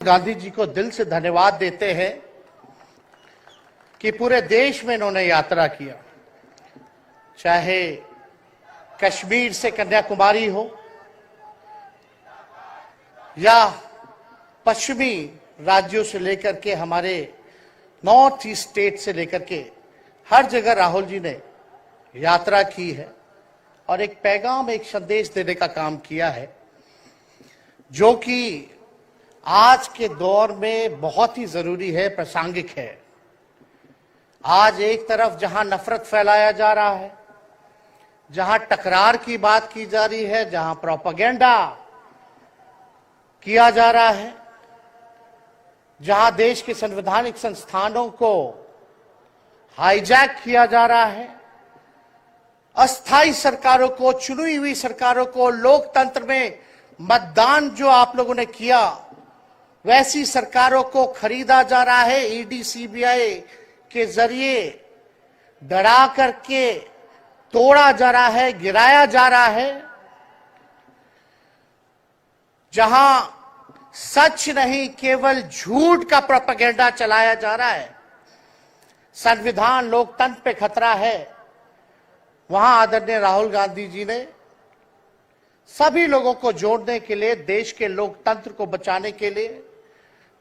गांधी जी को दिल से धन्यवाद देते हैं कि पूरे देश में इन्होंने यात्रा किया, चाहे कश्मीर से कन्याकुमारी हो या पश्चिमी राज्यों से लेकर के हमारे नॉर्थ ईस्ट स्टेट से लेकर के हर जगह राहुल जी ने यात्रा की है और एक पैगाम, एक संदेश देने का काम किया है, जो कि आज के दौर में बहुत ही जरूरी है, प्रासंगिक है। आज एक तरफ जहां नफरत फैलाया जा रहा है, जहां टकरार की बात की जा रही है, जहां प्रोपेगेंडा किया जा रहा है, जहां देश के संवैधानिक संस्थानों को हाईजैक किया जा रहा है, अस्थायी सरकारों को, चुनी हुई सरकारों को, लोकतंत्र में मतदान जो आप लोगों ने किया वैसी सरकारों को खरीदा जा रहा है, ईडी सीबीआई के जरिए डरा करके तोड़ा जा रहा है, गिराया जा रहा है। जहां सच नहीं केवल झूठ का प्रोपेगेंडा चलाया जा रहा है, संविधान लोकतंत्र पे खतरा है, वहां आदरणीय राहुल गांधी जी ने सभी लोगों को जोड़ने के लिए, देश के लोकतंत्र को बचाने के लिए,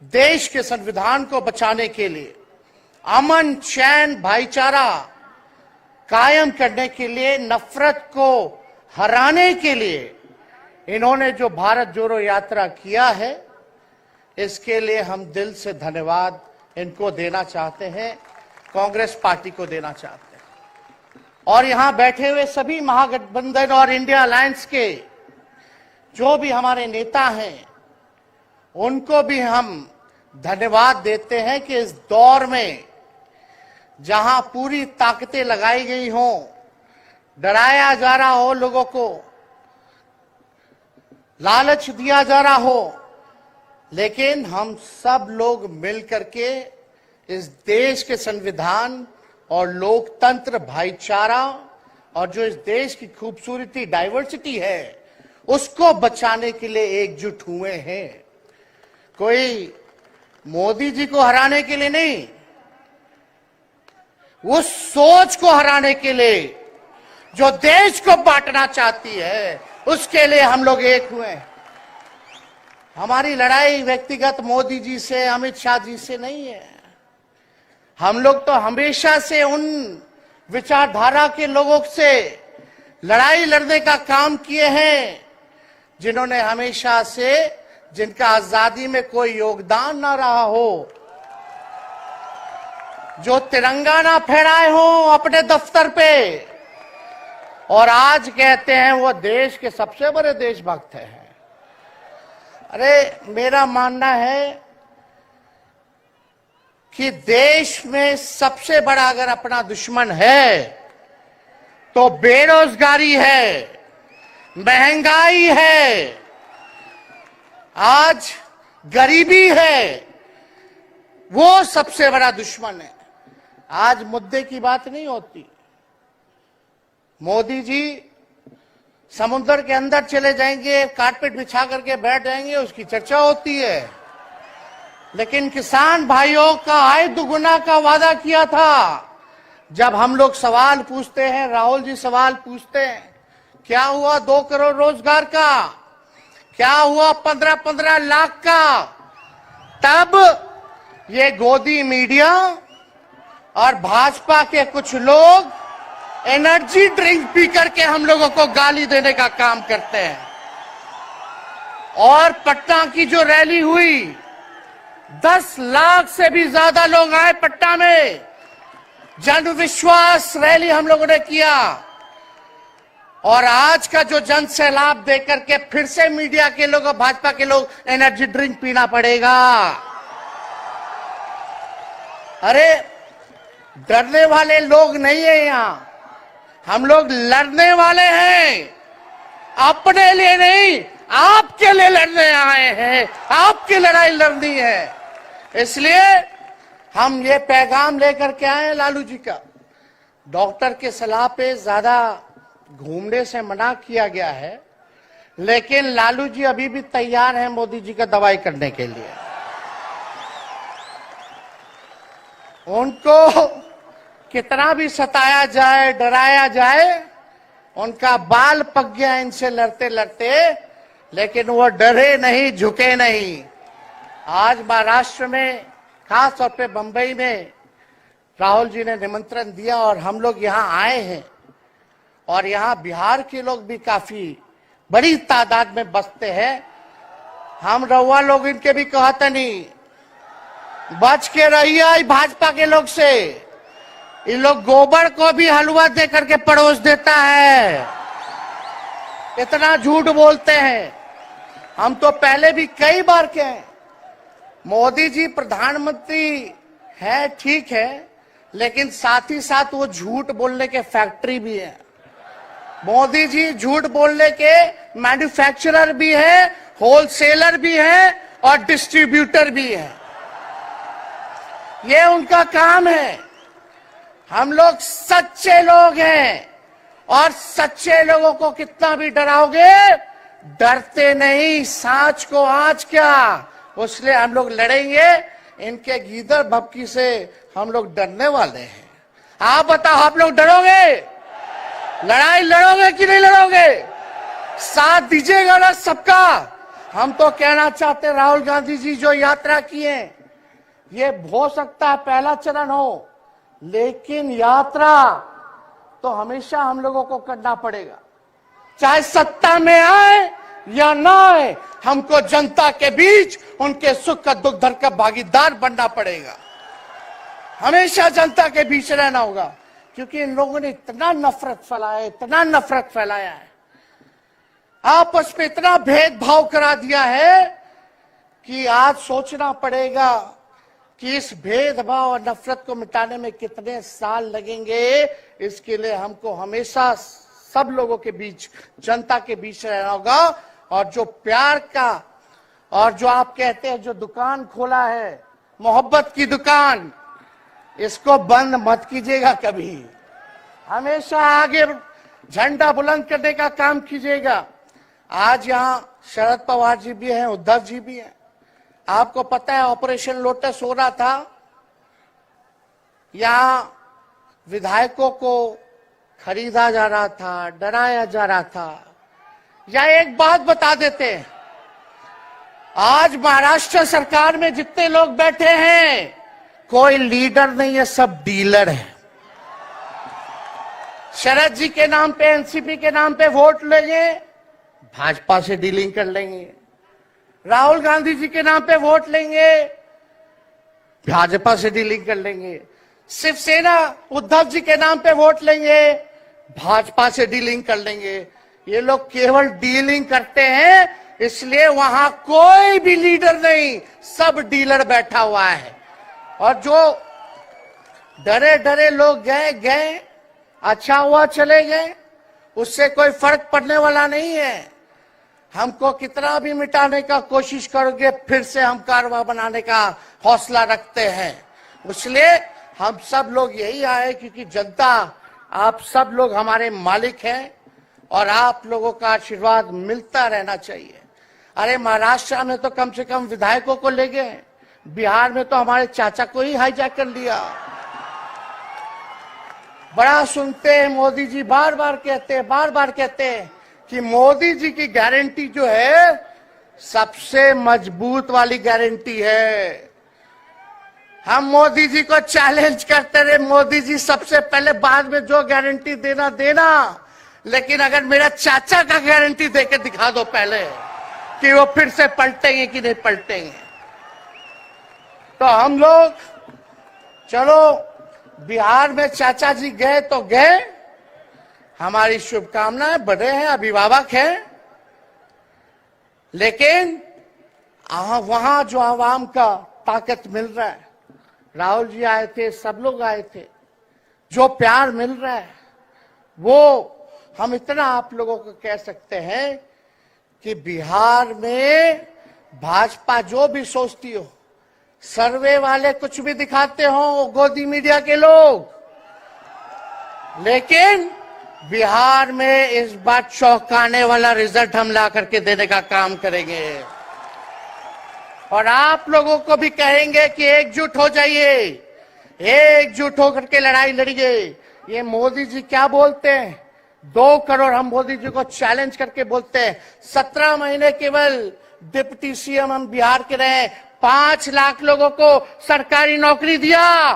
देश के संविधान को बचाने के लिए, अमन चैन भाईचारा कायम करने के लिए, नफरत को हराने के लिए इन्होंने जो भारत जोड़ो यात्रा किया है, इसके लिए हम दिल से धन्यवाद इनको देना चाहते हैं, कांग्रेस पार्टी को देना चाहते हैं। और यहां बैठे हुए सभी महागठबंधन और इंडिया अलायंस के जो भी हमारे नेता हैं, उनको भी हम धन्यवाद देते हैं कि इस दौर में जहां पूरी ताकतें लगाई गई हों, डराया जा रहा हो, लोगों को लालच दिया जा रहा हो, लेकिन हम सब लोग मिलकर के इस देश के संविधान और लोकतंत्र, भाईचारा और जो इस देश की खूबसूरती, डाइवर्सिटी है, उसको बचाने के लिए एकजुट हुए हैं। कोई मोदी जी को हराने के लिए नहीं, उस सोच को हराने के लिए जो देश को बांटना चाहती है, उसके लिए हम लोग एक हुए। हमारी लड़ाई व्यक्तिगत मोदी जी से, अमित शाह जी से नहीं है। हम लोग तो हमेशा से उन विचारधारा के लोगों से लड़ाई लड़ने का काम किए हैं जिन्होंने हमेशा से, जिनका आजादी में कोई योगदान ना रहा हो, जो तिरंगा ना फहराए हो अपने दफ्तर पे, और आज कहते हैं वो देश के सबसे बड़े देशभक्त हैं। अरे मेरा मानना है कि देश में सबसे बड़ा अगर अपना दुश्मन है तो बेरोजगारी है, महंगाई है, आज गरीबी है, वो सबसे बड़ा दुश्मन है। आज मुद्दे की बात नहीं होती। मोदी जी समुद्र के अंदर चले जाएंगे, कारपेट बिछा करके बैठ जाएंगे, उसकी चर्चा होती है। लेकिन किसान भाइयों का आय दुगुना का वादा किया था। जब हम लोग सवाल पूछते हैं, राहुल जी सवाल पूछते हैं, क्या हुआ 2 करोड़ रोजगार का, क्या हुआ 15-15 लाख का, तब ये गोदी मीडिया और भाजपा के कुछ लोग एनर्जी ड्रिंक पी करके हम लोगों को गाली देने का काम करते हैं। और पटना की जो रैली हुई, 10 लाख से भी ज्यादा लोग आए पटना में, जन विश्वास रैली हम लोगों ने किया। और आज का जो जन सैलाब देकर के फिर से मीडिया के लोग और भाजपा के लोग एनर्जी ड्रिंक पीना पड़ेगा। अरे डरने वाले लोग नहीं है यहां, हम लोग लड़ने वाले हैं, अपने लिए नहीं, आपके लिए लड़ने आए हैं, आपकी लड़ाई लड़नी है। इसलिए हम ये पैगाम लेकर के आए हैं लालू जी का। डॉक्टर के सलाह पे ज्यादा घूमने से मना किया गया है, लेकिन लालू जी अभी भी तैयार हैं मोदी जी का दवाई करने के लिए। उनको कितना भी सताया जाए, डराया जाए, उनका बाल पक गया इनसे लड़ते लड़ते, लेकिन वो डरे नहीं, झुके नहीं। आज महाराष्ट्र में, खास तौर पे बंबई में राहुल जी ने निमंत्रण दिया और हम लोग यहाँ आए हैं। और यहाँ बिहार के लोग भी काफी बड़ी तादाद में बसते हैं। हम रउआ लोग इनके भी कहते नहीं, बच के रहिए भाजपा के लोग से। ये लोग गोबर को भी हलवा दे करके परोस देता है, इतना झूठ बोलते हैं। हम तो पहले भी कई बार कहे, मोदी जी प्रधानमंत्री है, ठीक है, लेकिन साथ ही साथ वो झूठ बोलने के फैक्ट्री भी है। मोदी जी झूठ बोलने के मैन्युफैक्चरर भी है, होलसेलर भी है और डिस्ट्रीब्यूटर भी है। ये उनका काम है। हम लोग सच्चे लोग हैं और सच्चे लोगों को कितना भी डराओगे, डरते नहीं। सांच को आंच क्या, इसलिए हम लोग लड़ेंगे। इनके गीदड़ भपकी से हम लोग डरने वाले हैं। आप बताओ, आप लोग डरोगे? लड़ाई लड़ोगे कि नहीं लड़ोगे? साथ दीजिएगा ना सबका? हम तो कहना चाहते, राहुल गांधी जी जो यात्रा किए, ये हो सकता है पहला चरण हो, लेकिन यात्रा तो हमेशा हम लोगों को करना पड़ेगा। चाहे सत्ता में आए या ना आए, हमको जनता के बीच उनके सुख का दुख दर्द का भागीदार बनना पड़ेगा। हमेशा जनता के बीच रहना होगा, क्योंकि इन लोगों ने इतना नफरत फैलाया, इतना नफरत फैलाया है, आपस में इतना भेदभाव करा दिया है कि आज सोचना पड़ेगा कि इस भेदभाव और नफरत को मिटाने में कितने साल लगेंगे। इसके लिए हमको हमेशा सब लोगों के बीच, जनता के बीच रहना होगा। और जो प्यार का, और जो आप कहते हैं जो दुकान खोला है, मोहब्बत की दुकान, इसको बंद मत कीजिएगा कभी। हमेशा आगे झंडा बुलंद करने का काम कीजिएगा। आज यहाँ शरद पवार जी भी हैं, उद्धव जी भी हैं। आपको पता है ऑपरेशन लोटस हो रहा था, यहाँ विधायकों को खरीदा जा रहा था, डराया जा रहा था। या एक बात बता देते हैं, आज महाराष्ट्र सरकार में जितने लोग बैठे हैं, कोई लीडर नहीं है, सब डीलर है। शरद जी के नाम पे, एनसीपी के नाम पे वोट लेंगे, भाजपा से डीलिंग कर लेंगे। राहुल गांधी जी के नाम पे वोट लेंगे, भाजपा से डीलिंग कर लेंगे। शिवसेना उद्धव जी के नाम पे वोट लेंगे, भाजपा से डीलिंग कर लेंगे। ये लोग केवल डीलिंग करते हैं, इसलिए वहां कोई भी लीडर नहीं, सब डीलर बैठा हुआ है। और जो डरे डरे लोग गए, अच्छा हुआ चले गए, उससे कोई फर्क पड़ने वाला नहीं है। हमको कितना भी मिटाने का कोशिश करोगे, फिर से हम कारवा बनाने का हौसला रखते हैं। इसलिए हम सब लोग यही आए, क्योंकि जनता, आप सब लोग हमारे मालिक हैं और आप लोगों का आशीर्वाद मिलता रहना चाहिए। अरे महाराष्ट्र में तो कम से कम विधायकों को ले गए, बिहार में तो हमारे चाचा को ही हाईजैक कर लिया। बड़ा सुनते हैं, मोदी जी बार बार कहते हैं कि मोदी जी की गारंटी जो है सबसे मजबूत वाली गारंटी है। हम मोदी जी को चैलेंज करते रहे, मोदी जी सबसे पहले, बाद में जो गारंटी देना, लेकिन अगर मेरा चाचा का गारंटी देके दिखा दो पहले कि वो फिर से पलटेंगे कि नहीं पलटेंगे। तो हम लोग, चलो बिहार में चाचा जी गए तो गए, हमारी शुभकामनाएं, बड़े हैं, अभिभावक हैं, लेकिन वहां जो आवाम का ताकत मिल रहा है, राहुल जी आए थे, सब लोग आए थे, जो प्यार मिल रहा है, वो हम इतना आप लोगों को कह सकते हैं कि बिहार में भाजपा जो भी सोचती हो, सर्वे वाले कुछ भी दिखाते हो, गोदी मीडिया के लोग, लेकिन बिहार में इस बार चौंकाने वाला रिजल्ट हम ला करके देने का काम करेंगे। और आप लोगों को भी कहेंगे कि एकजुट हो जाइए, एकजुट होकर के लड़ाई लड़िए। ये मोदी जी क्या बोलते हैं, 2 करोड़, हम मोदी जी को चैलेंज करके बोलते हैं 17 महीने केवल डिप्टी सीएम हम बिहार के रहे, 5 लाख लोगों को सरकारी नौकरी दिया।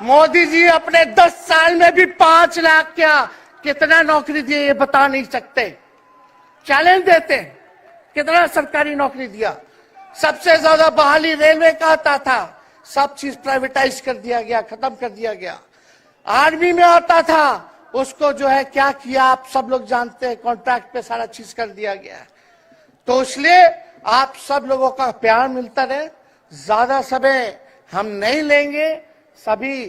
मोदी जी अपने 10 साल में भी 5 लाख क्या कितना नौकरी दिए ये बता नहीं सकते। चैलेंज देते हैं कितना सरकारी नौकरी दिया। सबसे ज्यादा बहाली रेलवे का आता था, सब चीज प्राइवेटाइज कर दिया गया, खत्म कर दिया गया। आर्मी में आता था, उसको जो है क्या किया आप सब लोग जानते हैं, कॉन्ट्रैक्ट पे सारा चीज कर दिया गया। तो इसलिए आप सब लोगों का प्यार मिलता रहे, ज्यादा समय हम नहीं लेंगे। सभी